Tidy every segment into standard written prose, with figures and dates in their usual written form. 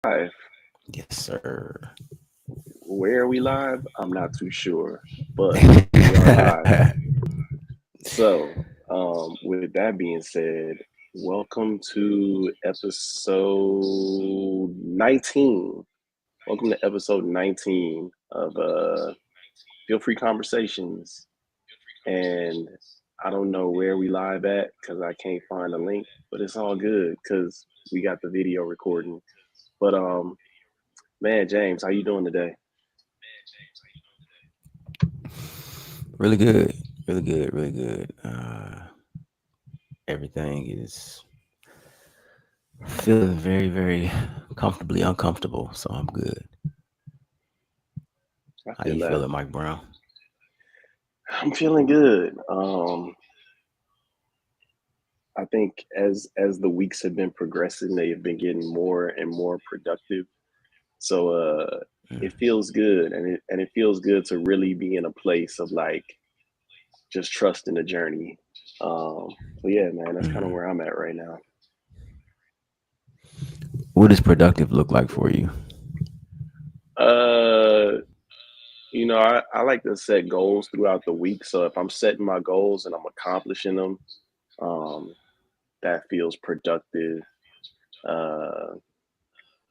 live. Yes, sir. Where are we live? I'm not too sure, but we are live. With that being said, welcome to episode 19. Welcome to episode 19 of Feel Free Conversations. And I don't know where we live at because I can't find a link, but it's all good because we got the video recording. But man, James, how you doing today? Really good. Really good. Really good. Everything is feeling very, very comfortably uncomfortable. So I'm good. I How feel you that. feeling, Mike Brown? I'm feeling good. I think as the weeks have been progressing, they have been getting more and more productive. So it Mm. feels good, and it feels good to really be in a place of like just trusting the journey. So yeah, man, that's kind of Mm. where I'm at right now. What does productive look like for you? Uh, I like to set goals throughout the week. So if I'm setting my goals and I'm accomplishing them, um, that feels productive. Uh,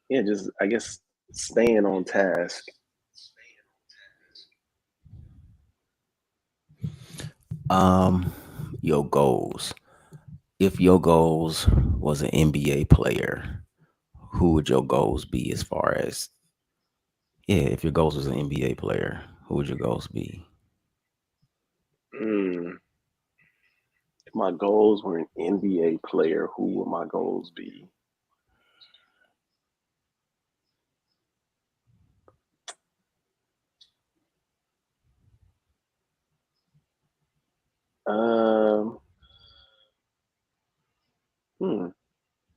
yeah, just I guess staying on task. Um, your goals. If your goals was an NBA player, who would your goals be as far as if your goals was an NBA player, who would your goals be? Mm, if my goals were an NBA player, who would my goals be? Um, hmm,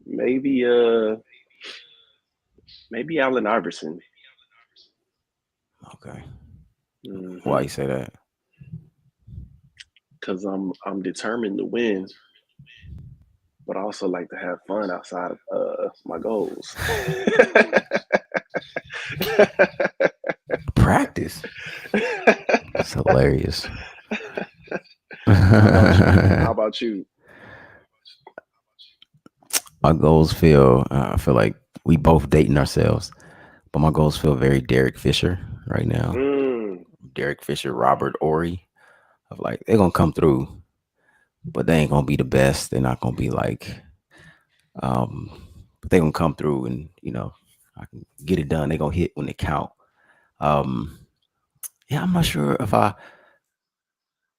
maybe maybe Allen Iverson. Okay. Why Hmm. you say that? Because I'm determined to win, but I also like to have fun outside of my goals. Practice. It's hilarious. How about you? My How about you? goals feel, I feel like we both dating ourselves, but my goals feel very Derek Fisher right now. Mm, Derek Fisher, Robert Ory, of like, they're going to come through, but they ain't going to be the best. They're not going to be like, um, but they're going to come through and, I can get it done. They're going to hit when they count. Um, yeah, I'm not sure if I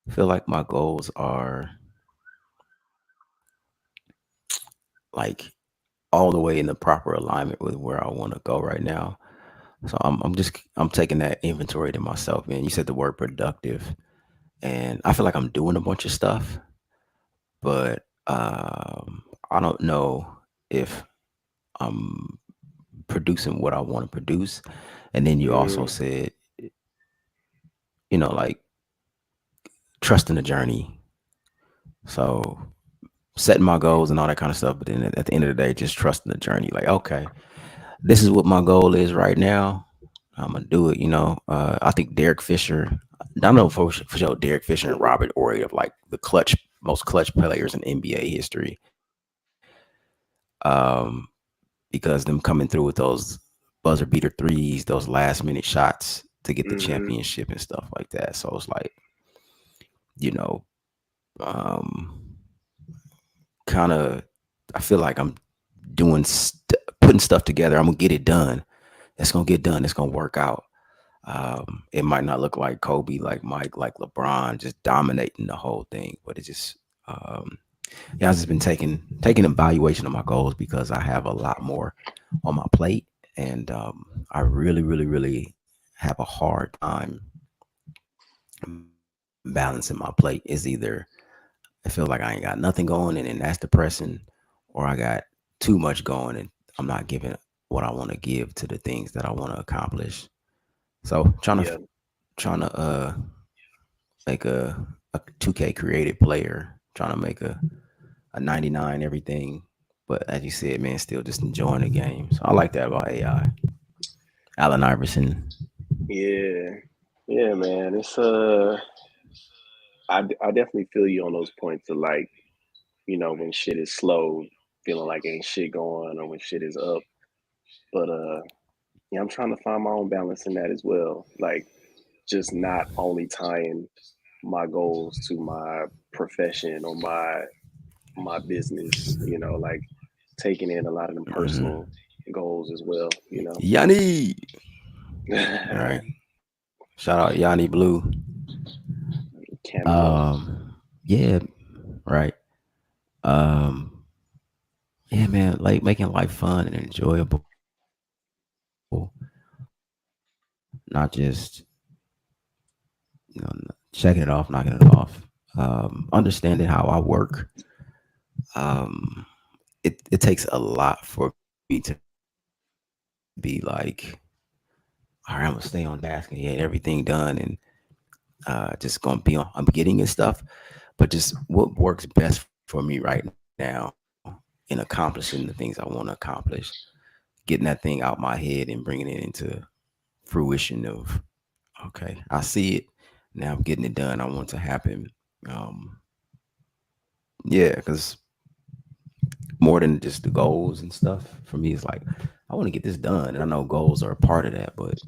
feel like my goals are like all the way in the proper alignment with where I want to go right now. So I'm taking that inventory to myself. And you said the word productive, and I feel like I'm doing a bunch of stuff, but I don't know if I'm producing what I want to produce. And then you also mm, said, like trusting the journey. So setting my goals and all that kind of stuff, but then at the end of the day, just trusting the journey. Like, okay, this is what my goal is right now. I'm gonna do it. I think Derek Fisher. I know for sure Derek Fisher and hmm Robert Ory of like the most clutch players in NBA history. Um, because them coming through with those buzzer beater threes, those last minute shots to get the hmm championship and stuff like that. So it's like, you know, um, kind of. I feel like I'm putting stuff together. I'm gonna get it done. It's gonna get done. It's gonna work out. It might not look like Kobe, like Mike, like LeBron, just dominating the whole thing, but it just, um, yeah, I've just been taking evaluation of my goals because I have a lot more on my plate, and I really, really, really have a hard time balancing my plate. Is either I feel like I ain't got nothing going, and then that's depressing, or I got too much going, and I'm not giving what I want to give to the things that I want to accomplish. So Yeah. trying to make a 2K creative player, trying to make a 99 everything. But as you said, man, still just enjoying the game. So I like that about AI. Allen Iverson. Yeah, yeah, man. I definitely feel you on those points of like, when shit is slow, feeling like ain't shit going, or when shit is up. But yeah, I'm trying to find my own balance in that as well. Like, just not only tying my goals to my profession or my business, like taking in a lot of them personal Mm-hmm. goals as well. Yanni. All right. Shout out Yanni Blue. Cameo. Yeah, right. Um, yeah, man, like making life fun and enjoyable, not just checking it off, knocking it off. Understanding how I work. Um, it takes a lot for me to be like, all right, I'm gonna stay on task and get everything done, and just gonna be on. I'm getting and stuff, but just what works best for me right now in accomplishing the things I want to accomplish, getting that thing out my head and bringing it into fruition of, okay, I see it now. I'm getting it done. I want it to happen. Um, yeah, because more than just the goals and stuff for me, it's like I want to get this done, and I know goals are a part of that, but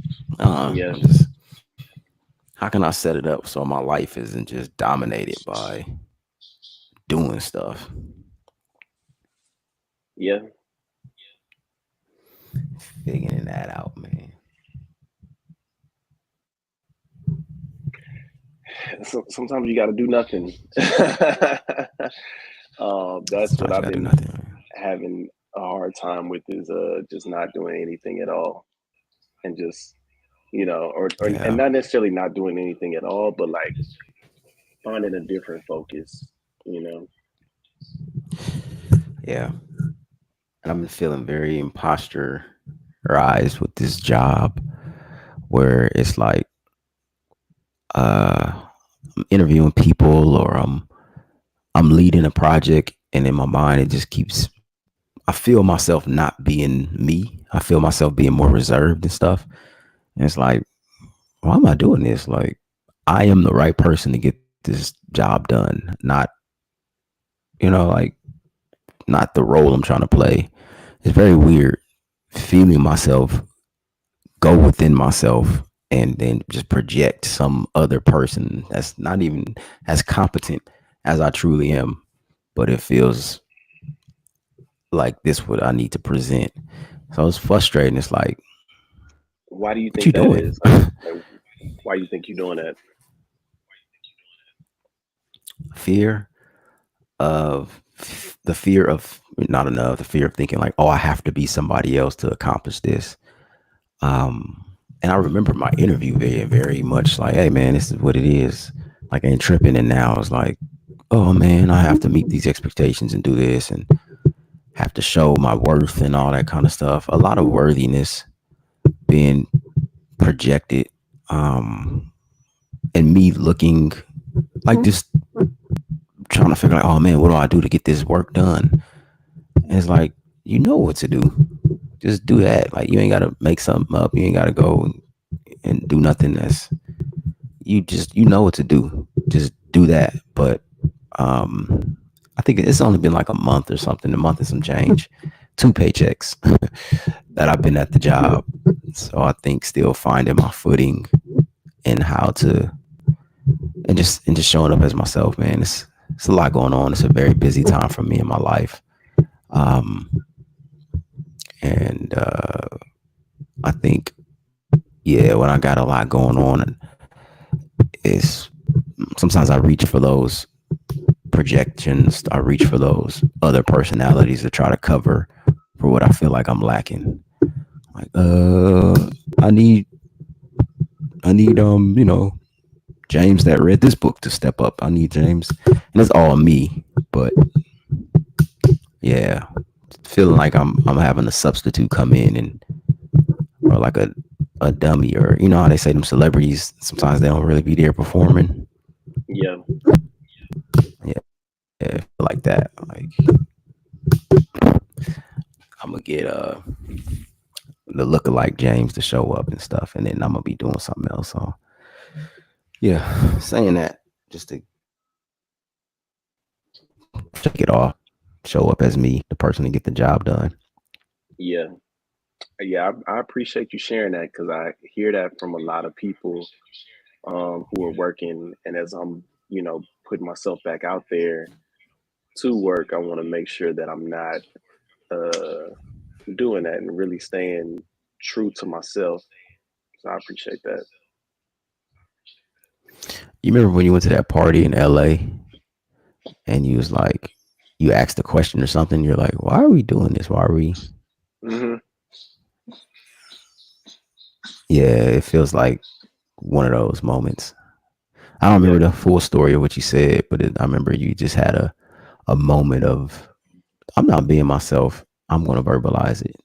Yeah, I'm just, how can I set it up so my life isn't just dominated by doing stuff? yeah. Figuring that out, man. So, sometimes you got to do nothing. That's what Sometimes you I've gotta do been nothing, man. having a hard time with is just not doing anything at all, and just or and Yeah, not necessarily not doing anything at all, but like finding a different focus. You know. yeah. And I've been feeling very imposterized with this job, where it's like I'm interviewing people, or I'm leading a project, and in my mind it just keeps. I feel myself not being me. I feel myself being more reserved and stuff. And it's like, why am I doing this? Like, I am the right person to get this job done, not, like, not the role I'm trying to play. It's very weird feeling myself go within myself and then just project some other person that's not even as competent as I truly am, but it feels like this what I need to present. So it's frustrating. It's like, Why do you what you think that doing? is? Like why do you think you're doing that? Fear of the fear of not enough, the fear of thinking like, oh, I have to be somebody else to accomplish this. And I remember my interview very, very much like, hey man, this is what it is. Like I ain't tripping. And now it's like, oh man, I have to meet these expectations and do this and have to show my worth and all that kind of stuff. A lot of worthiness being projected. Um, and me looking like just trying to figure out, oh man, what do I do to get this work done? And it's like, you know what to do. Just do that. Like you ain't gotta make something up. You ain't gotta go and do nothing that's you know what to do. Just do that. But um I think it's only been like a month or something, a month and some change, 2 paychecks that I've been at the job. So I think still finding my footing and how to and just showing up as myself, man. It's a lot going on. It's a very busy time for me in my life. Um and I think yeah, when I got a lot going on, is sometimes I reach for those projections. I reach for those other personalities to try to cover for what I feel like I'm lacking. Like, I need, James that read this book to step up. I need James, and it's all me. But yeah, feeling like I'm having a substitute come in and or like a dummy, or you know how they say them celebrities sometimes they don't really be there performing. Yeah. Yeah, like that. Like I'm gonna get the lookalike James to show up and stuff, and then I'm gonna be doing something else. So yeah, saying that just to shake it off, show up as me, the person to get the job done. Yeah, yeah, I appreciate you sharing that because I hear that from a lot of people who are working, and as I'm, putting myself back out there to work, I want to make sure that I'm not uh, doing that and really staying true to myself. So I appreciate that. You remember when you went to that party in LA and you was like, you asked a question or something, you're like, why are we doing this? Why are we? Hmm. Yeah, it feels like one of those moments. I don't Yeah. remember the full story of what you said, but I remember you just had a moment of, I'm not being myself. I'm going to verbalize it.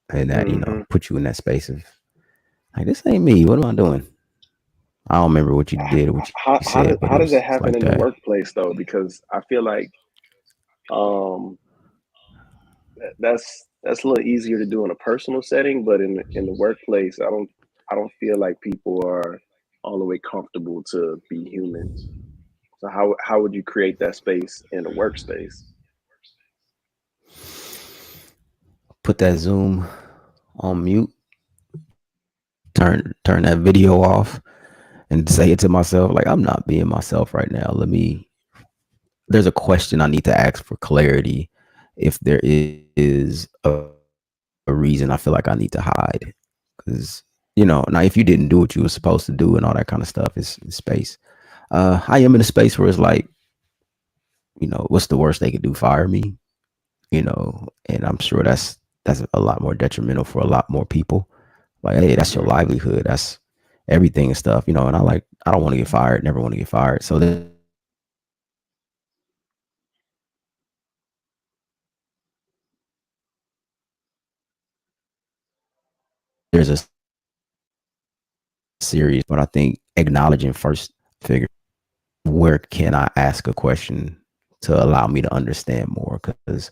And that, Hmm. put you in that space of like, this ain't me. What am I doing? I don't remember what you did or what you How said, how but does it how was does that like happen in that. the workplace though? Because I feel like um, that's a little easier to do in a personal setting, but in the workplace, I don't feel like people are all the way comfortable to be human. So how would you create that space in a workspace? Put that Zoom on mute, turn that video off, and say it to myself like, I'm not being myself right now. There's a question I need to ask for clarity. If there is a reason I feel like I need to hide, because now if you didn't do what you were supposed to do and all that kind of stuff, is space. I am in a space where it's like, what's the worst they could do? Fire me, and I'm sure that's a lot more detrimental for a lot more people. Like, hey, that's your Hmm. livelihood, that's everything and stuff, and I don't want to get fired, never want to get fired. So there's a series, but I think acknowledging first, figure, where can I ask a question to allow me to understand more? Because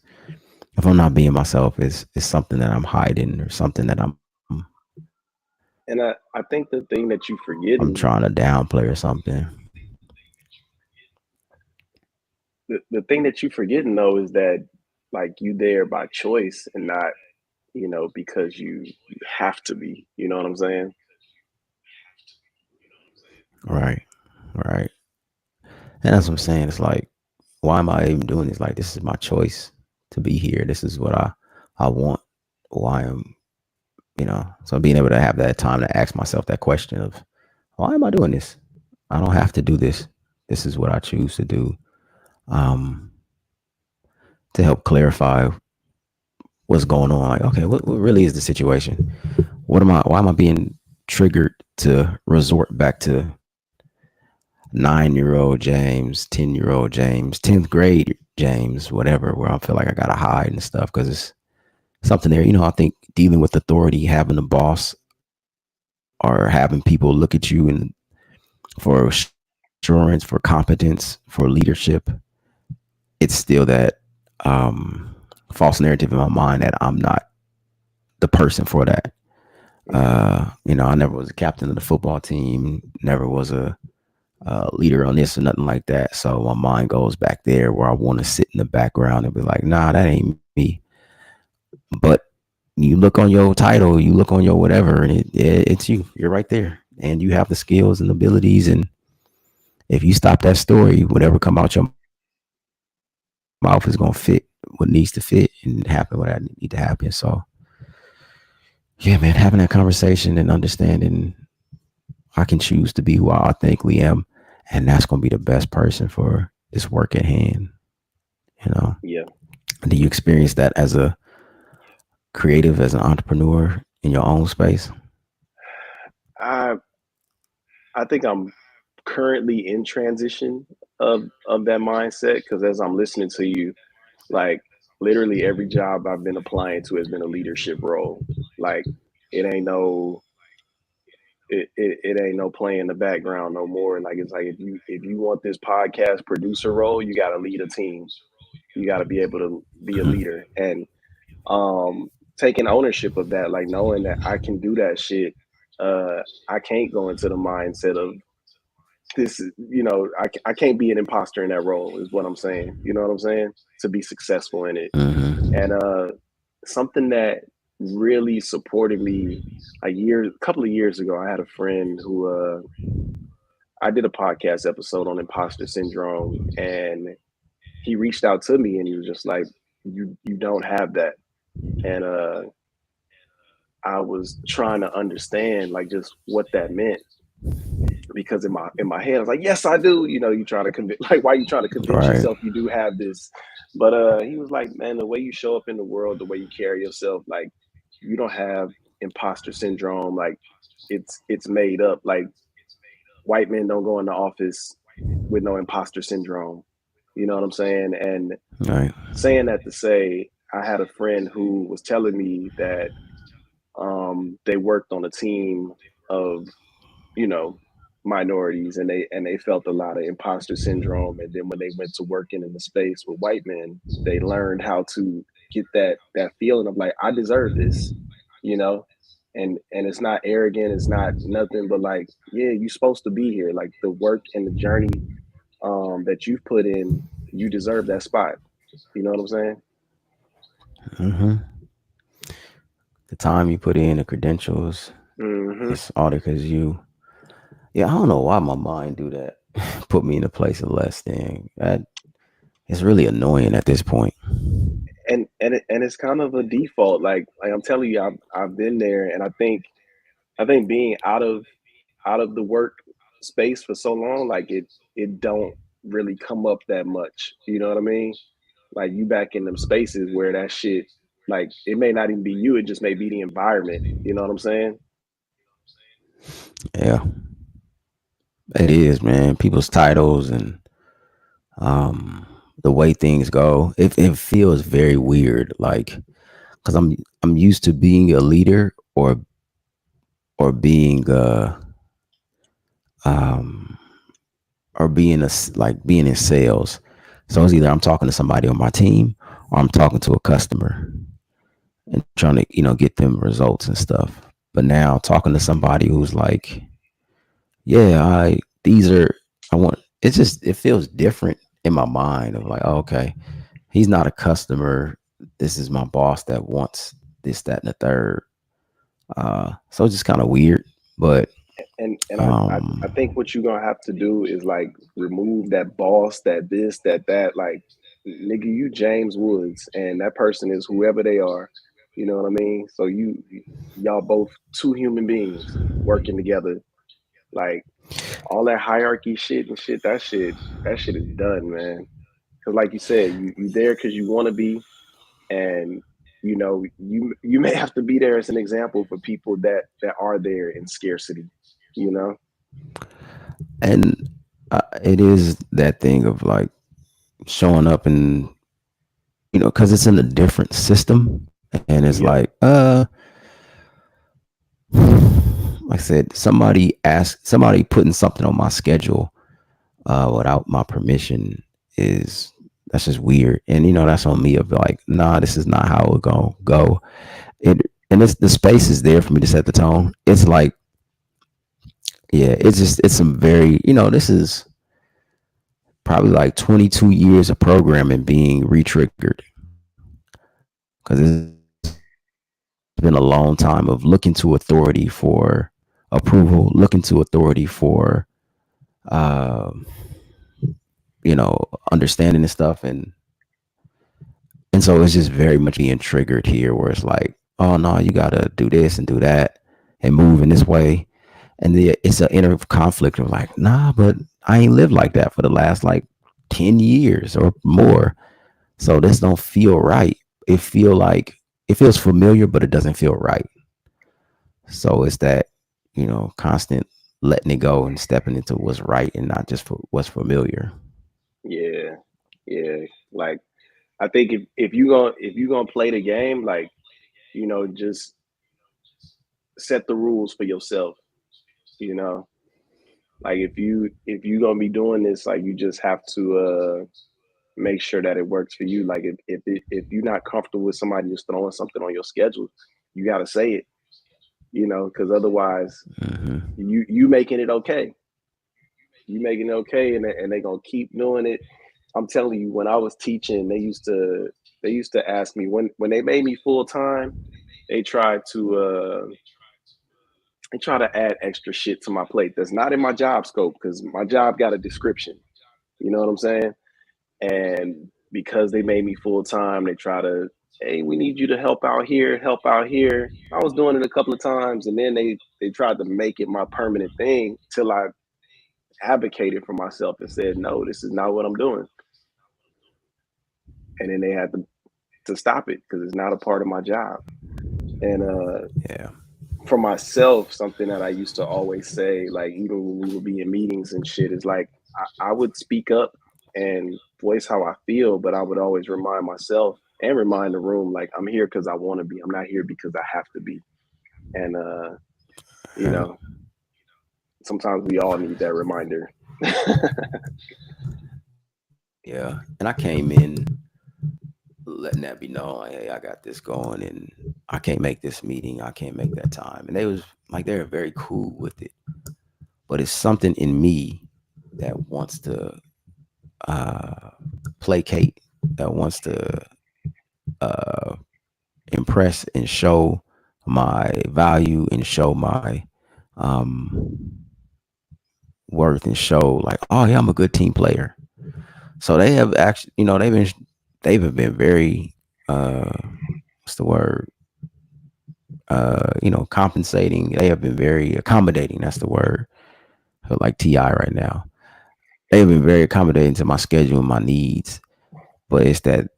if I'm not being myself, it's something that I'm hiding or something that And I think the thing that you I'm forgetting, trying to downplay or something. the thing that you forgetting though is that like you there by choice and not, because you have to be. You know what I'm saying? Right, right. And that's what I'm saying. It's like, why am I even doing this? Like, this is my choice to be here. This is what I want. Why am So being able to have that time to ask myself that question of, why am I doing this? I don't have to do this. This is what I choose to do. Um, to help clarify what's going on. Like, okay, what really is the situation? Why am I being triggered to resort back to 9-year-old James, 10-year-old James, 10th grade James, whatever, where I feel like I gotta hide and stuff because it's something there. I think dealing with authority, having a boss or having people look at you and for assurance, for competence, for leadership, it's still that um, false narrative in my mind that I'm not the person for that. Hmm. I never was a captain of the football team, never was a leader on this or nothing like that. So my mind goes back there where I want to sit in the background and be like, nah, that ain't me. But you look on your title, you look on your whatever, and it's you. You're right there, and you have the skills and abilities. And if you stop that story, whatever come out your mouth is gonna fit what needs to fit and happen what that need to happen. So yeah, man, having that conversation and understanding I can choose to be who I authentically am, and that's gonna be the best person for this work at hand. You know, Yeah. do you experience that as a creative, as an entrepreneur in your own space? I I think I'm currently in transition of that mindset because as I'm listening to you, like literally every job I've been applying to has been a leadership role. Like it ain't no it ain't no play in the background no more. And like it's like if you want this podcast producer role, you gotta lead a team. You gotta be able to be a Mhm. leader. And taking ownership of that, like knowing that I can do that shit. I can't go into the mindset of this is, I can't be an imposter in that role is what I'm saying. You know what I'm saying? To be successful in it. Hmm. And something that really supported me a couple of years ago, I had a friend who I did a podcast episode on imposter syndrome, and he reached out to me and he was just like, you don't have that. And I was trying to understand like just what that meant, because in my head I was like, yes, I do. You try to convince, like, why are you trying to convince Right. yourself you do have this? But he was like, man, the way you show up in the world, the way you carry yourself, like, you don't have imposter syndrome. Like, it's made up. Like, white men don't go in the office with no imposter syndrome. You know what I'm saying? And Right. saying that to say, I had a friend who was telling me that they worked on a team of, you know, minorities, and they felt a lot of imposter syndrome. And then when they went to working in the space with white men, they learned how to get that feeling of like, I deserve this, you know. And it's not arrogant, it's not nothing but like, yeah, you're supposed to be here. Like, the work and the journey that you've put in, you deserve that spot. You know what I'm saying? Hmm. The time you put in, the credentials, Hmm. it's all because you. Yeah, I don't know why my mind do that. Put me in a place of less than. That it's really annoying at this point. And it's kind of a default. Like I'm telling you, I've been there, and I think being out of the work space for so long, like it don't really come up that much. You know what I mean? Like, you back in them spaces where that shit, like, it may not even be you, it just may be the environment. You know what I'm saying? Yeah, it is, man. People's titles and um the way things go, it feels very weird. Like, because I'm used to being a leader or being um being like being in sales. So it's either I'm talking to somebody on my team or I'm talking to a customer and trying to get them results and stuff. But now talking to somebody who's like, yeah, these are I want. It's just it feels different in my mind of like, oh, okay, he's not a customer. This is my boss that wants this, that, and the third. So it's just kind of weird, but And I think um, what you're gonna have to do is like remove that boss, that this, that. Like, nigga, you James Woods, and that person is whoever they are. You know what I mean? So y'all both two human beings working together. Like, all that hierarchy shit and shit, that shit is done, man. Because like you said, you there because you want to be, and you may have to be there as an example for people that are there in scarcity. You know. and it is that thing of like showing up and because it's in a different system, and it's like Yep. like I said, somebody putting something on my schedule without my permission is that's just weird. And that's on me of like, nah, this is not how it's gonna go. It and it's the space is there for me to set the tone. It's like, yeah, it's some very this is probably like 22 years of programming being re-triggered because it's been a long time of looking to authority for approval, looking to authority for uh understanding and stuff, and so it's just very much being triggered here where it's like, oh no, you gotta do this and do that and move in this way. And it's an inner conflict of like, nah, but I ain't lived like that for the last like 10 years or more. So this don't feel right. It feels familiar, but it doesn't feel right. So it's that, constant letting it go and stepping into what's right and not just for what's familiar. Yeah. Yeah. Like, I think if you gonna play the game, like, just set the rules for yourself. You know, like, if you gonna be doing this, like, you just have to. make sure that it works for you. Like if you're not comfortable with somebody just throwing something on your schedule, you got to say it, because otherwise Hmm. you making it okay. You making it okay, and they gonna keep doing it. I'm telling you, when I was teaching, they used to ask me when they made me full time. They tried to add extra shit to my plate that's not in my job scope because my job got a description. You know what I'm saying? And because they made me full time, they try to, hey, we need you to help out here, help out here. I was doing it a couple of times, and then they tried to make it my permanent thing till I advocated for myself and said, no, this is not what I'm doing. And then they had to stop it because it's not a part of my job. And Yeah. for myself, something that I used to always say, like even when we would be in meetings and shit, is like I would speak up and voice how I feel, but I would always remind myself and remind the room like I'm here because I want to be. I'm not here because I have to be. And you Yeah. know, sometimes we all need that reminder. Yeah. And I came in letting that be known, hey, I got this going and I can't make this meeting, I can't make that time. And they was like they're very cool with it. But it's something in me that wants to uh placate, that wants to uh impress and show my value and show my um worth and show like, oh yeah, I'm a good team player. So they have actually, they've been very what's the word? Compensating. They have been very accommodating. That's the word. Like Ti right now, they have been very accommodating to my schedule and my needs. But it's that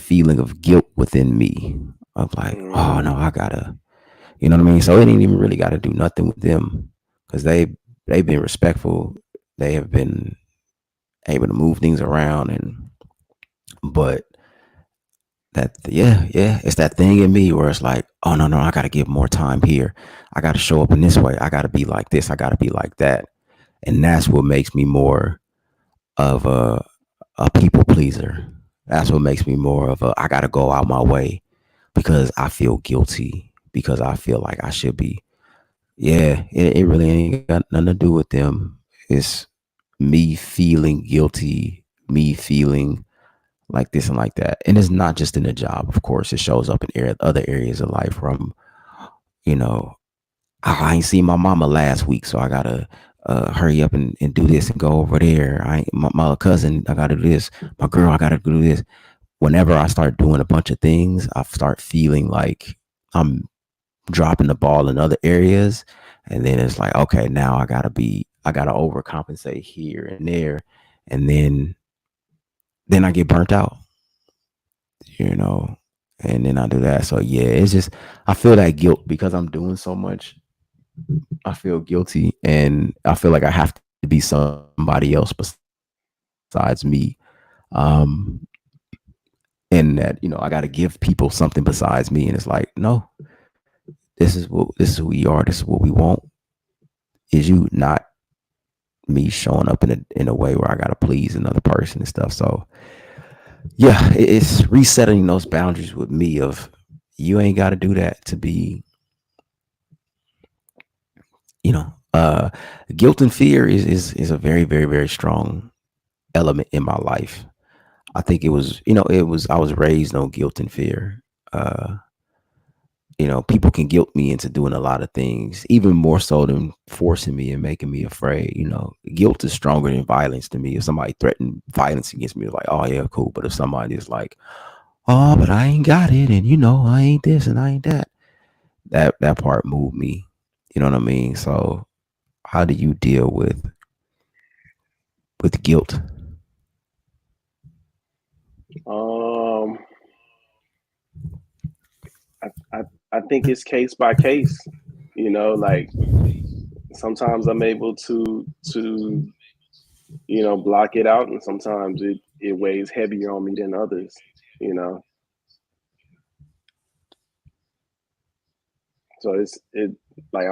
feeling of guilt within me of like, oh Hmm. no, I gotta, you know what I mean. So it ain't even really got to do nothing with them because they've been respectful. They have been able to move things around but yeah, it's that thing in me where it's like, oh no, I gotta give more time here. I gotta show up in this way. I gotta be like this. I gotta be like that. And that's what makes me more of a people pleaser. That's what makes me more of I gotta go out my way because I feel guilty, because I feel like I should be. Yeah, it really ain't got nothing to do with them. It's me feeling guilty, me feeling like this and like that. And it's not just in the job, of course. It shows up in other areas of life where I'm, you know, I ain't seen my mama last week, so I gotta hurry up and do this and go over there. My cousin, I gotta do this. My girl, I gotta do this. Whenever I start doing a bunch of things, I start feeling like I'm dropping the ball in other areas. And then it's like, okay, now I gotta overcompensate here and there. And then I get burnt out, you know, and then I do that. So yeah, it's just, I feel that guilt because I'm doing so much. I feel guilty and I feel like I have to be somebody else besides me. Um, and that, I got to give people something besides me. And it's like, no, this is who we are. This is what we want. Is you, not me showing up in a way where I got to please another person and stuff. So yeah, it's resetting those boundaries with me of you ain't got to do that to be, you know, uh, guilt and fear is a very, very, very strong element in my life. I think I was raised on guilt and fear. Uh, people can guilt me into doing a lot of things, even more so than forcing me and making me afraid. Guilt is stronger than violence to me. If somebody threatened violence against me, it's like, oh yeah, cool. But if somebody is like, oh, but I ain't got it, and I ain't this and I ain't that, that part moved me. You know what I mean? So, how do you deal with guilt? um, I, I I think it's case by case. Like sometimes I'm able to block it out, and sometimes it weighs heavier on me than others. You know, so it like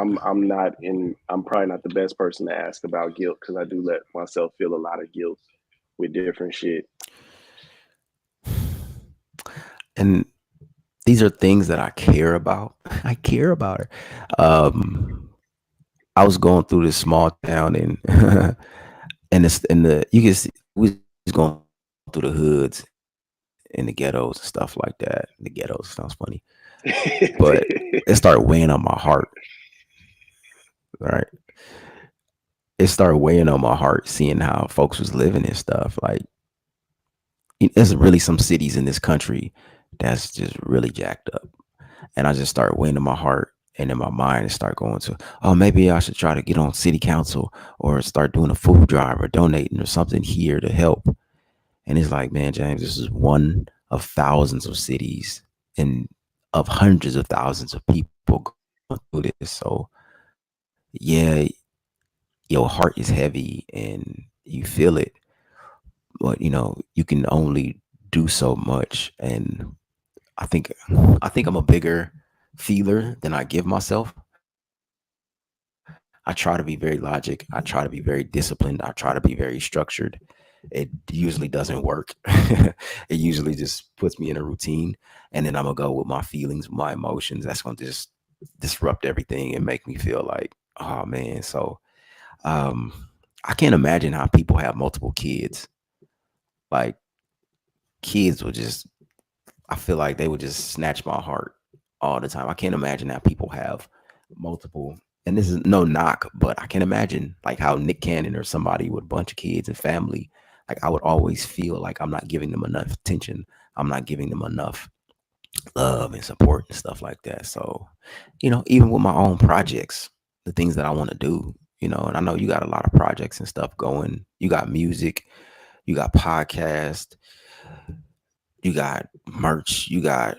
I'm probably not the best person to ask about guilt because I do let myself feel a lot of guilt with different shit. And these are things that I care about. I care about her. I was going through this small town and and it's in the you can see we was going through the hoods and the ghettos and stuff like that. The ghettos sounds funny, but it started weighing on my heart, right? It started weighing on my heart seeing how folks was living and stuff. Like there's really some cities in this country that's just really jacked up. And I just started weighing on my heart and in my mind and start going to, oh, maybe I should try to get on city council or start doing a food drive or donating or something here to help. And it's like, man, James, this is one of thousands of cities and of hundreds of thousands of people going through this. So yeah, your heart is heavy and you feel it, but you can only do so much. And I think I think I'm a bigger feeler than I give myself. I try to be very logic. I try to be very disciplined. I try to be very structured. It usually doesn't work. It usually just puts me in a routine, and then I'm gonna go with my feelings, my emotions. That's gonna just disrupt everything and make me feel like, oh man. So um I can't imagine how people have multiple kids. Like kids would just I feel like they would just snatch my heart all the time. I can't imagine that people have multiple, and this is no knock, but I can imagine like how Nick Cannon or somebody with a bunch of kids and family, like I would always feel like I'm not giving them enough attention. I'm not giving them enough love and support and stuff like that. So, even with my own projects, the things that I want to do, and I know you got a lot of projects and stuff going. You got music, you got podcast, you got merch, you got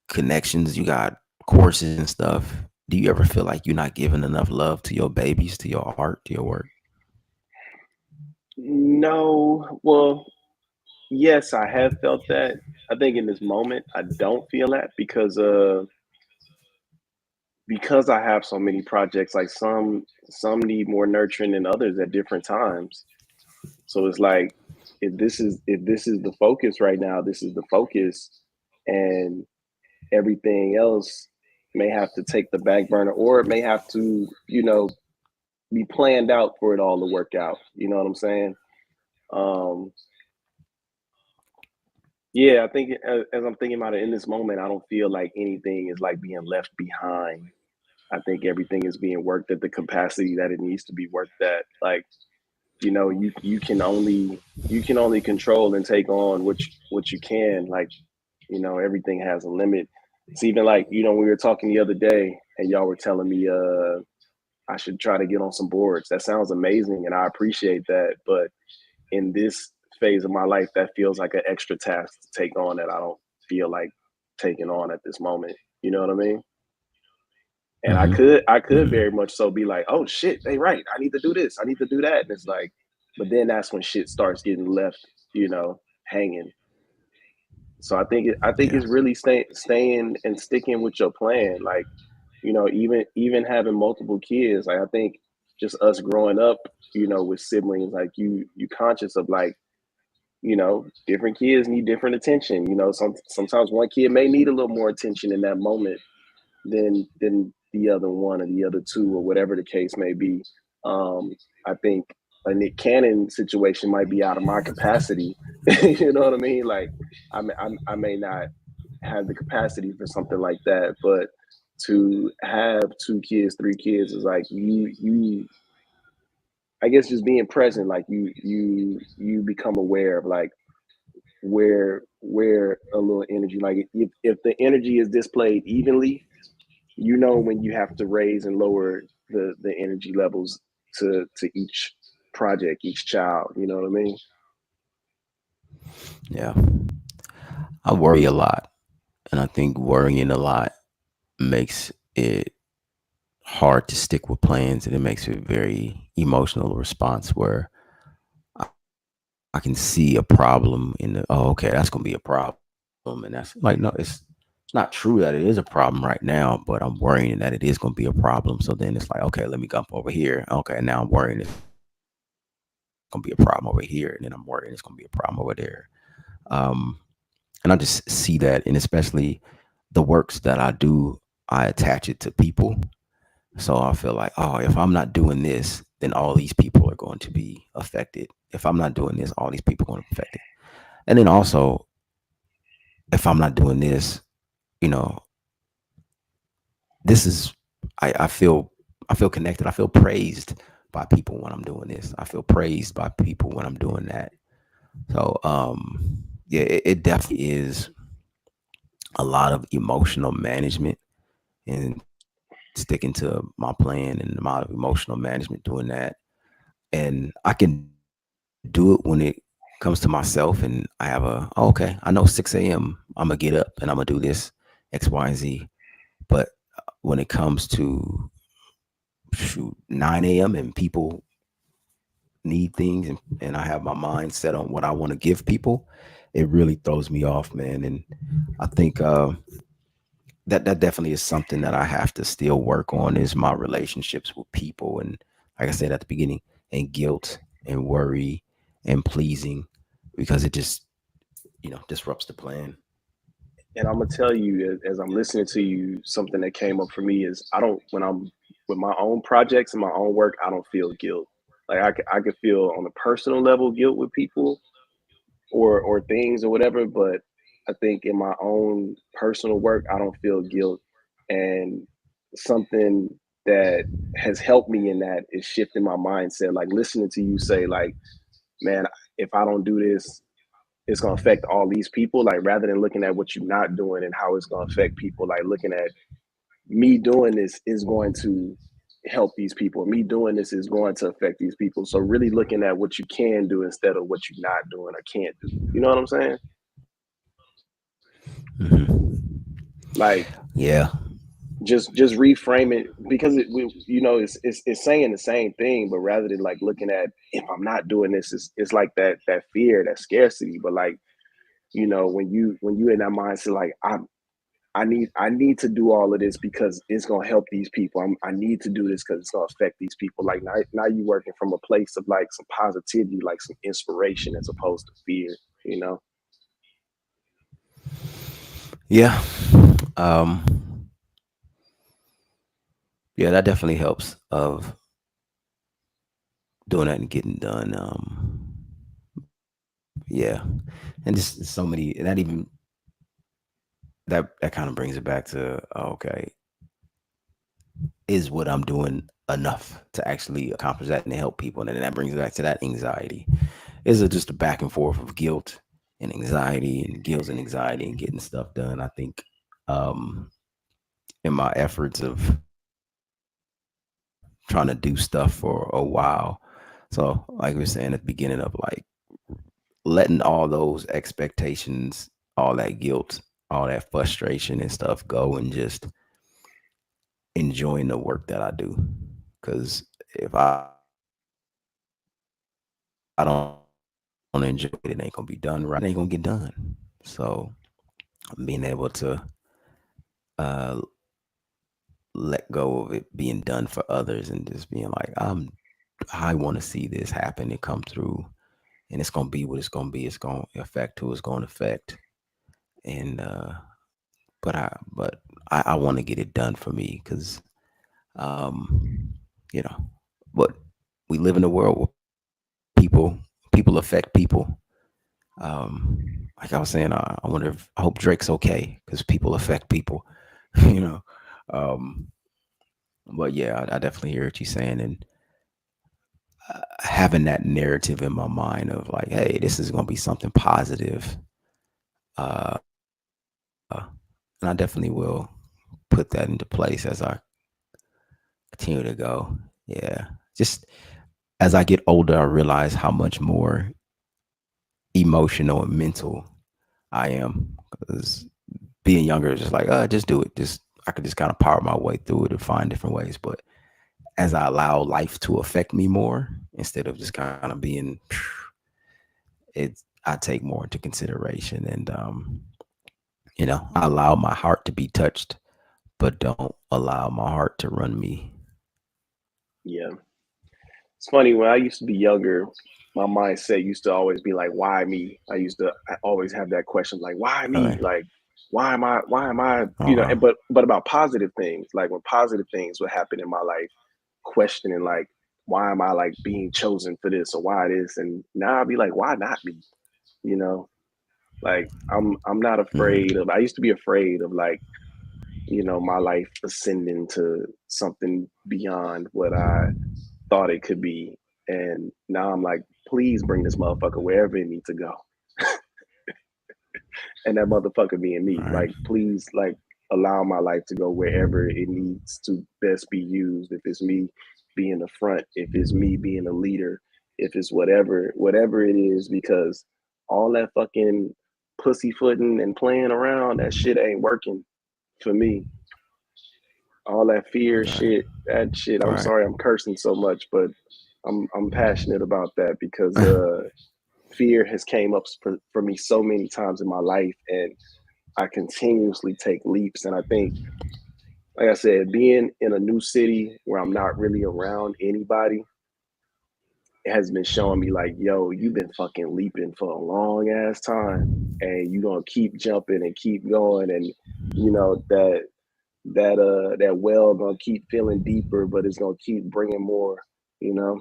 connections, you got courses and stuff. Do you ever feel like you're not giving enough love to your babies, to your art, to your work? No, well, yes, I have felt that. I think in this moment I don't feel that because I have so many projects. Like some need more nurturing than others at different times. So it's like if this is the focus right now, this is the focus, and everything else may have to take the back burner, or it may have to be planned out for it all to work out. You know what I'm saying? Um, yeah, I think as I'm thinking about it in this moment, I don't feel like anything is like being left behind. I think everything is being worked at the capacity that it needs to be worked at. Like, you can only control and take on what you can. Like, everything has a limit. It's even like, we were talking the other day and y'all were telling me I should try to get on some boards. That sounds amazing and I appreciate that. But in this phase of my life, that feels like an extra task to take on that I don't feel like taking on at this moment. You know what I mean? And I Hmm. could I could Hmm. very much so be like, oh shit, they right. I need to do this. I need to do that. And it's like, but then that's when shit starts getting left, hanging. So I think Yeah. it's really staying and sticking with your plan. Like, even having multiple kids, like I think just us growing up, with siblings, like you conscious of like, different kids need different attention. Sometimes one kid may need a little more attention in that moment than the other one or the other two or whatever the case may be. I think a Nick Cannon situation might be out of my capacity. You know what I mean? Like I may not have the capacity for something like that, but to have two kids, three kids is like you. I guess just being present, like you become aware of like where a little energy, like if the energy is displayed evenly, when you have to raise and lower the energy levels to each project, each child. You know what I mean? Yeah. I worry a lot. And I think worrying a lot makes it hard to stick with plans and it makes it very emotional response where I can see a problem in the, oh, okay, that's gonna be a problem. And that's like, no, it's not true that it is a problem right now, but I'm worrying that it is gonna be a problem. So then it's like, okay, let me jump over here. Okay, now I'm worrying it's gonna be a problem over here, and then I'm worrying it's gonna be a problem over there. Um And I just see that, and especially the works that I do, I attach it to people. So I feel like, oh, if I'm not doing this, then all these people are going to be affected. If I'm not doing this, all these people are going to be affected. And then also, if I'm not doing this, you know, this is I feel connected. I feel praised by people when I'm doing this. I feel praised by people when I'm doing that. So yeah, it definitely is a lot of emotional management and sticking to my plan and a lot of emotional management doing that. And I can do it when it comes to myself and I have oh, okay, I know 6 a.m. I'm gonna get up and I'm gonna do this X, Y, and Z. But when it comes to shoot 9 a.m. and people need things and I have my mind set on what I want to give people, it really throws me off, man. And I think that definitely is something that I have to still work on is my relationships with people. And like I said at the beginning, and guilt and worry and pleasing because it just, disrupts the plan. And I'm gonna tell you, as I'm listening to you, something that came up for me is I don't when I'm with my own projects and my own work, I don't feel guilt. Like I could feel on a personal level guilt with people or things or whatever, but I think in my own personal work, I don't feel guilt. And something that has helped me in that is shifting my mindset. Like listening to you say, like, man, if I don't do this, it's gonna affect all these people. Like rather than looking at what you're not doing and how it's gonna affect people, like looking at me doing this is going to help these people. Me doing this is going to affect these people. So really looking at what you can do instead of what you're not doing or can't do. You know what I'm saying? Like Yeah. just reframe it because it's saying the same thing, but rather than like looking at if I'm not doing this, it's like that fear, that scarcity. But like when you in that mindset, like I need to do all of this because it's gonna help these people. I need to do this because it's gonna affect these people. Like now you working from a place of like some positivity, like some inspiration, as opposed to fear. You know? Yeah. Um, yeah, that definitely helps of doing that and getting done. Yeah. And just so many, and that even, that kind of brings it back to, okay, is what I'm doing enough to actually accomplish that and to help people? And then that brings it back to that anxiety. Is it just a back and forth of guilt and guilt and anxiety and getting stuff done? I think um, in my efforts of trying to do stuff for a while. So, like we were saying at the beginning of like letting all those expectations, all that guilt, all that frustration and stuff go and just enjoying the work that I do. Because if I don't enjoy it, it ain't gonna be done right. It ain't gonna get done. So being able to uh, let go of it being done for others and just being like, I want to see this happen and come through, and it's gonna be what it's gonna be. It's gonna affect who it's gonna affect, and but I want to get it done for me because you know, but we live in a world where people affect people. Like I was saying, I wonder if I hope Drake's okay because people affect people, you know. Um, but yeah, I definitely hear what you're saying, and having that narrative in my mind of like, hey, this is gonna be something positive. Uh, and I definitely will put that into place as I continue to go. Yeah, just as I get older, I realize how much more emotional and mental I am. Because being younger is just like, just do it. Just I could just kind of power my way through it and find different ways. But as I allow life to affect me more, instead of just kind of being, it I take more into consideration, and I allow my heart to be touched, but don't allow my heart to run me. Yeah. It's funny when I used to be younger. my mindset used to always be like, why me? I always have that question, like, why me? Really? Like, why am I, Okay. but about positive things, like when positive things would happen in my life, questioning like, why am I like being chosen for this or why this? And now I'll be like, why not me? You know, like I'm not afraid Mm, of, I used to be afraid of like, my life ascending to something beyond what I thought it could be. And now I'm like, please bring this motherfucker wherever it needs to go. And that motherfucker being me. right. Like, please, like, allow my life to go wherever it needs to best be used. If it's me being the front, if it's me being a leader, if it's whatever it is, because all that fucking pussyfooting and playing around, that shit ain't working for me. All that fear Right. shit, that shit. I'm Right. sorry, I'm cursing so much, but I'm passionate about that because fear has came up for me so many times in my life, and I continuously take leaps. And I think, like I said, being in a new city where I'm not really around anybody, it has been showing me like, yo, you've been fucking leaping for a long ass time, and you gonna keep jumping and keep going, and that well gonna keep feeling deeper, but it's gonna keep bringing more. You know.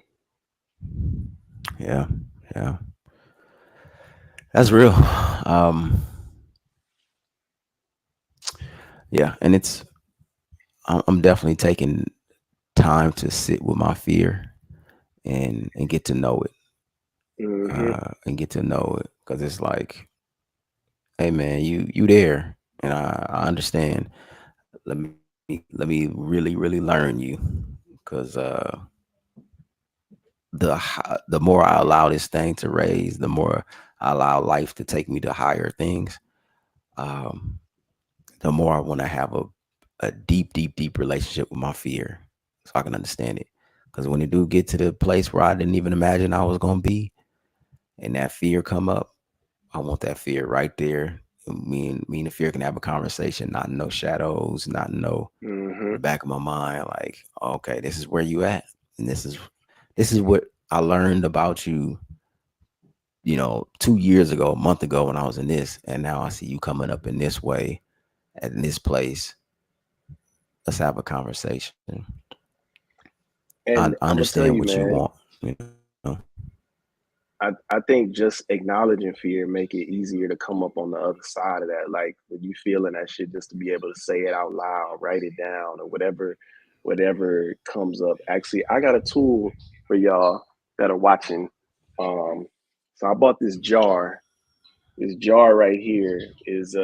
Yeah. Yeah. That's real. Um, yeah, and I'm definitely taking time to sit with my fear and get to know it, Hmm. and get to know it, because it's like, hey man, you there, and I understand. Let me really learn you, because the more I allow this thing to raise, the more I allow life to take me to higher things. Um, the more I want to have a deep relationship with my fear, so I can understand it. Because when it do get to the place where I didn't even imagine I was gonna be, and that fear come up, I want that fear right there. Me and the fear can have a conversation, not in no shadows, not in no Hmm. the back of my mind, like, okay, this is where you at, and this is what I learned about you, 2 years ago, a month ago, when I was in this, and now I see you coming up in this way at in this place. Let's have a conversation. I And I'm gonna understand tell what you, you want. man, You know? I think just acknowledging fear make it easier to come up on the other side of that. Like when you feeling that shit, just to be able to say it out loud, write it down, or whatever comes up. Actually, I got a tool for y'all that are watching. Um, so I bought this jar. This jar right here is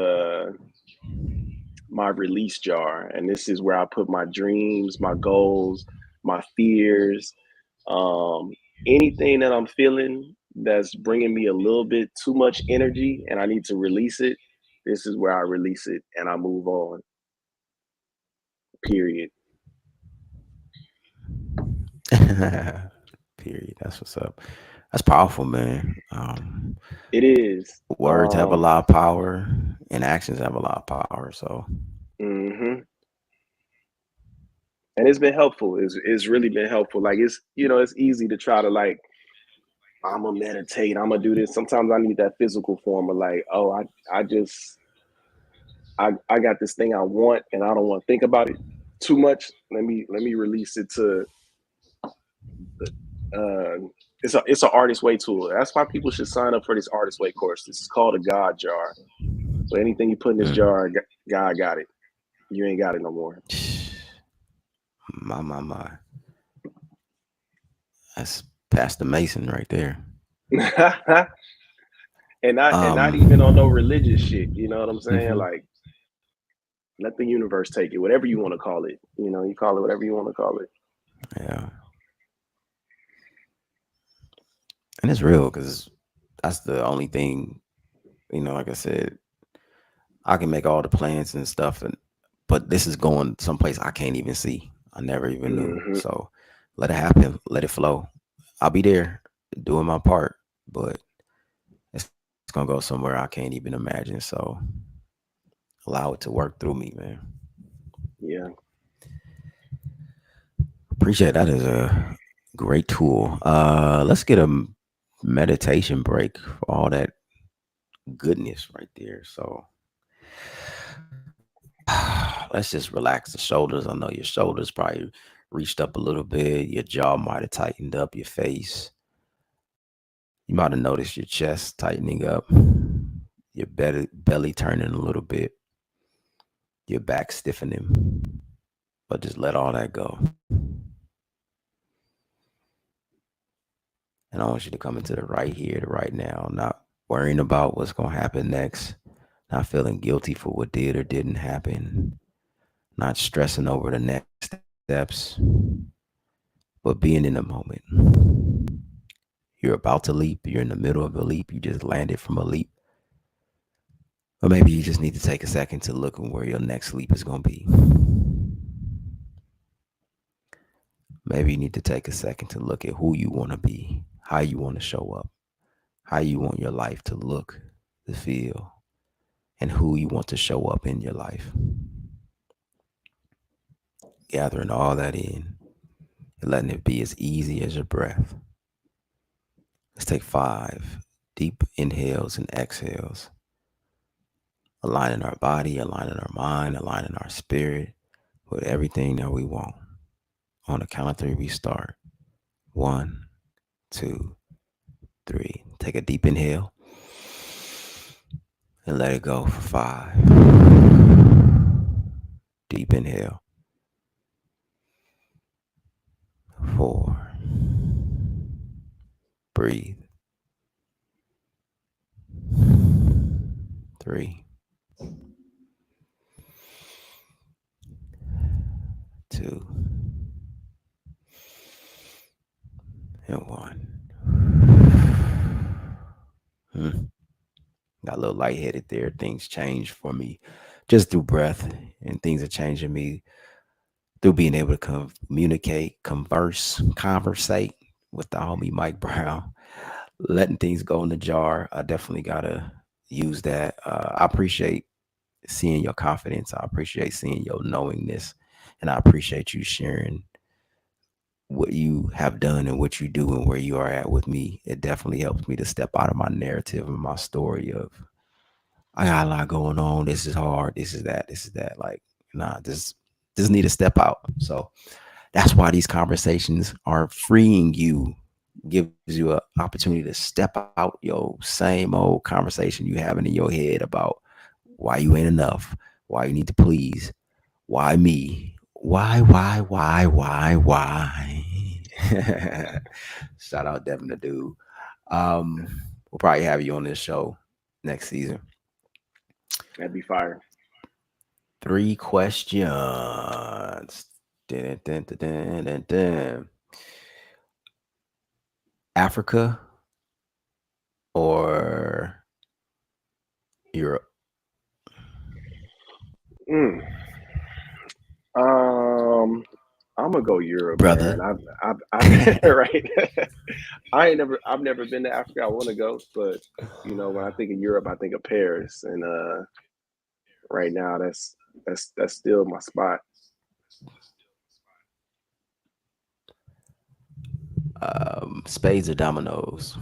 my release jar, and this is where I put my dreams, my goals, my fears, um, anything that I'm feeling that's bringing me a little bit too much energy and I need to release it. This is where I release it and I move on. Period. Period. That's what's up. That's powerful, man. It is. Words have a lot of power, and actions have a lot of power. So, Mhm. And it's been helpful. It's really been helpful. Like it's easy to try to like, I'm gonna meditate, I'm gonna do this. Sometimes I need that physical form of like, oh, I just I got this thing I want and I don't want to think about it too much. Let me release it to it's an artist way tool. That's why people should sign up for this artist way course. This is called a God jar. So anything you put in this mm, jar, God got it. You ain't got it no more. my, that's Pastor Mason right there. And not even on no Um, religious shit. You know what I'm saying? hmm Like let the universe take it, whatever you want to call it. You call it whatever you want to call it. yeah, and it's real because that's the only thing. Like I said, I can make all the plans and stuff, but this is going someplace I can't even see. I never even knew. Hmm. So let it happen. Let it flow. I'll be there doing my part, but it's gonna go somewhere I can't even imagine. So allow it to work through me, man. Yeah. Appreciate that. Is a great tool. Let's get a meditation break for all that goodness right there. So let's just relax the shoulders. I know your shoulders probably reached up a little bit. Your jaw might have tightened up. Your face. You might have noticed your chest tightening up. Your belly turning a little bit. Your back stiffening. But just let all that go. And I want you to come into the right here, the right now, not worrying about what's going to happen next, not feeling guilty for what did or didn't happen, not stressing over the next steps, but being in the moment. You're about to leap, you're in the middle of a leap, you just landed from a leap. Or maybe you just need to take a second to look at where your next leap is going to be. Maybe you need to take a second to look at who you want to be, how you want to show up, how you want your life to look, to feel, and who you want to show up in your life. Gathering all that in and letting it be as easy as your breath. Let's take 5 deep inhales and exhales, aligning our body, aligning our mind, aligning our spirit with everything that we want. On the count of 3, we start. 1, 2, 3. Take a deep inhale and let it go for 5. Deep inhale. 4. Breathe. 3. 2. And 1. Got a little lightheaded there. Things changed for me just through breath, and things are changing me through being able to communicate, conversate with the homie Mike Brown, letting things go in the jar. I definitely gotta use that. I appreciate seeing your confidence. I appreciate seeing your knowingness, and I appreciate you sharing what you have done and what you do and where you are at with me. It definitely helps me to step out of my narrative and my story of I got a lot going on. This is hard. This is that. This is that. Like, nah, this need to step out. So that's why these conversations are freeing you, gives you an opportunity to step out your same old conversation you having in your head about why you ain't enough, why you need to please, why me, why. Shout out Devin the Dude. We'll probably have you on this show next season. That'd be fire. 3 questions. Dun, dun, dun, dun, dun, dun. Africa or Europe? Mm. Um, I'm gonna go Europe, man. Brother. I've right. I've never been to Africa. I want to go, but when I think of Europe, I think of Paris, and right now that's still my spot. Spades or dominoes?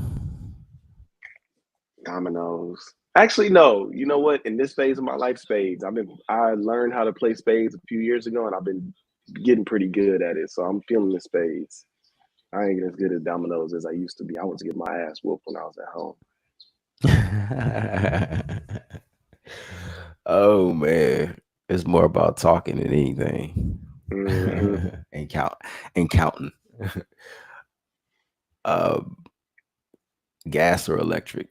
Dominoes. Actually, no. You know what? In this phase of my life, spades. I learned how to play spades a few years ago, and I've been getting pretty good at it. So I'm feeling the spades. I ain't as good at dominoes as I used to be. I was getting my ass whooped when I was at home. Oh man, it's more about talking than anything. Mm-hmm. And counting. um, gas or electric?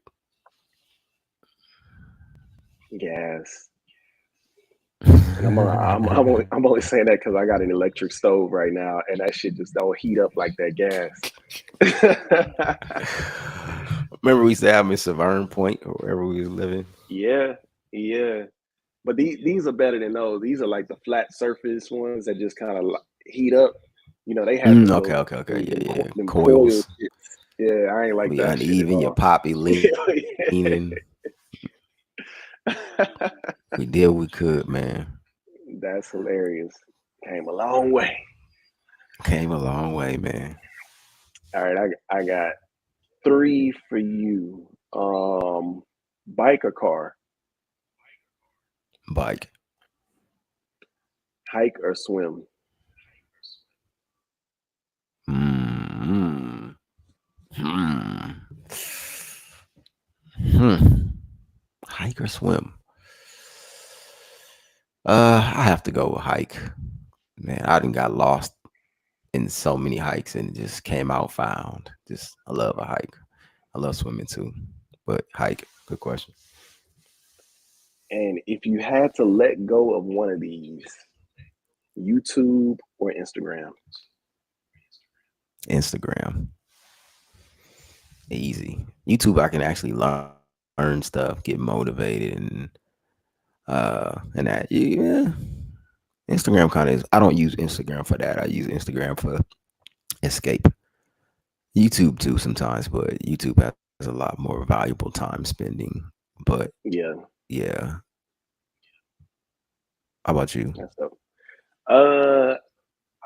Gas. And I'm only saying that because I got an electric stove right now, and that shit just don't heat up like that gas. Remember we used to have in Severn Point or wherever we was living? Yeah, yeah. But these are better than those. These are like the flat surface ones that just kind of heat up. They had them little Okay. Yeah. them coil Coils. shits. Yeah, I ain't like Be that shit at uneven. Your all. pop be leaning. We did what we could, man. That's hilarious. Came a long way. Came a long way, man. All right, I got three for you. Bike or car? Bike. Hike or swim? Hmm. Hmm. Hmm. Hike or swim? I have to go with hike. Man, I done got lost in so many hikes and just came out found. Just I love a hike. I love swimming too. But hike, good question. And if you had to let go of one of these, YouTube or Instagram? Instagram. Easy. YouTube I can actually learn stuff, get motivated and that yeah. Instagram kind of is I don't use Instagram for that. I use Instagram for escape. YouTube too sometimes, but YouTube has a lot more valuable time spending. But Yeah, yeah. How about you? that's dope. Uh,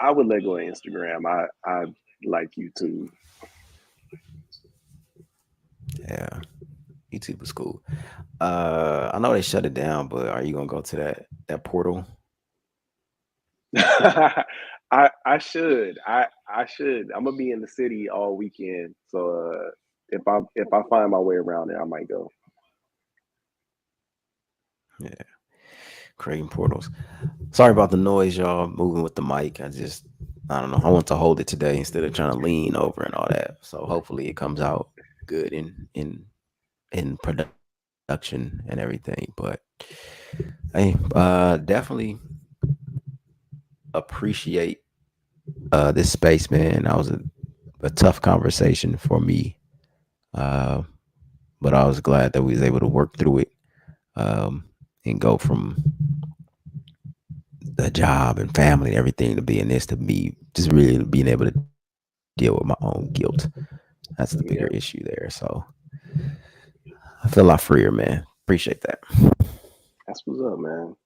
I would let go of Instagram. I like YouTube. Yeah. YouTube is cool. I know they shut it down, but are you gonna go to that portal? I should. I'm gonna be in the city all weekend, so if I find my way around there, I might go. Yeah, creating portals. Sorry about the noise, y'all. Moving with the mic. I don't know. I want to hold it today instead of trying to lean over and all that. So hopefully it comes out good in production and everything. But hey, definitely appreciate this space, man. That was a tough conversation for me. Uh, but I was glad that we was able to work through it um, and go from the job and family and everything to being this to me just really being able to deal with my own guilt. That's the bigger issue there. Yeah, So I feel a lot freer, man. Appreciate that. that's what's up, man.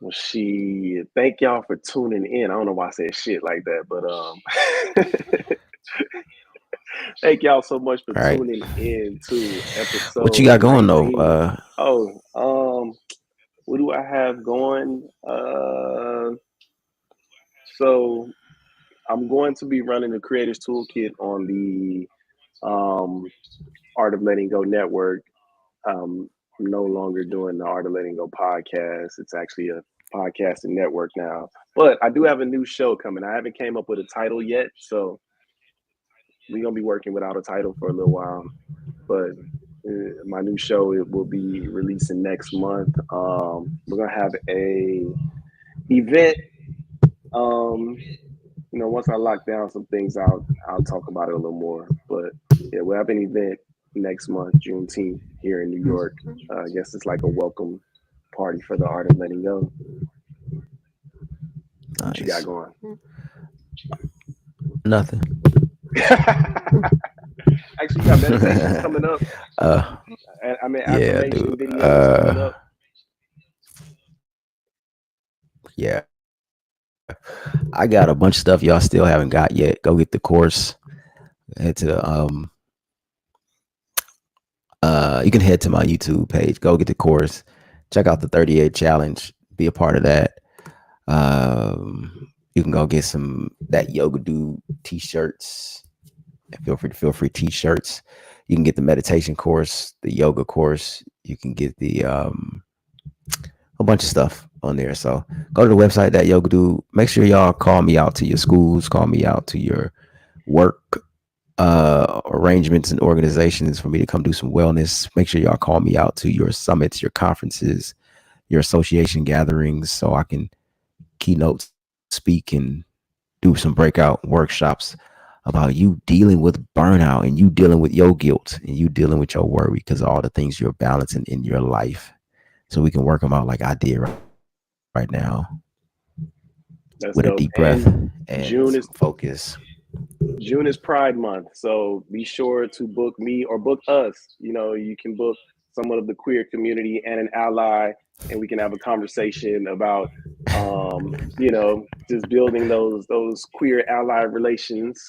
Well, she thank y'all for tuning in. I don't know why I said shit like that, but thank y'all so much for All right. tuning in to What you episode got going though? 19. Oh, what do I have going? So I'm going to be running the Creators Toolkit on the um, Art of Letting Go network. I'm no longer doing the Art of Letting Go podcast. It's actually a podcasting network now. But I do have a new show coming. I haven't came up with a title yet, so we're gonna be working without a title for a little while. But my new show it will be releasing next month. We're gonna have a event. Um, once I lock down some things, I'll talk about it a little more. But yeah, we'll have an event next month, Juneteenth, here in New York. I guess it's like a welcome party for the art of letting go. What you got Nice. going? Nothing. Actually, you got meditations coming up. uh I mean, yeah, affirmation dude. videos coming up. Yeah. I got a bunch of stuff y'all still haven't got yet. Go get the course. Head to the you can head to my YouTube page. Go get the course. Check out the 38 challenge. Be a part of that. You can go get some that yoga dude t-shirts. Feel free t-shirts. You can get the meditation course, the yoga course. You can get the a bunch of stuff on there. So go to the website that yoga dude. Make sure y'all call me out to your schools, call me out to your work arrangements and organizations for me to come do some wellness. Make sure y'all call me out to your summits, your conferences, your association gatherings, so I can keynote speak and do some breakout workshops about you dealing with burnout and you dealing with your guilt and you dealing with your worry because of all the things you're balancing in your life. So we can work them out like I did right now with a That's deep dope. breath And and some June is focus. June is Pride Month, so be sure to book me or book us. You can book someone of the queer community and an ally, and we can have a conversation about, just building those queer ally relations.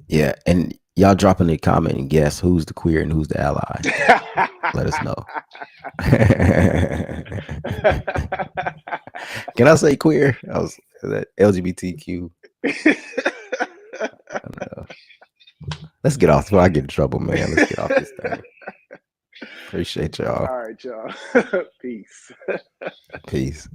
Yeah, and y'all drop in the comment and guess who's the queer and who's the ally. Let us know. Can I say queer? I was that LGBTQ. I don't know. Let's get off before I get in trouble, man. Let's get off this thing. Appreciate y'all. All right, y'all. Peace. Peace.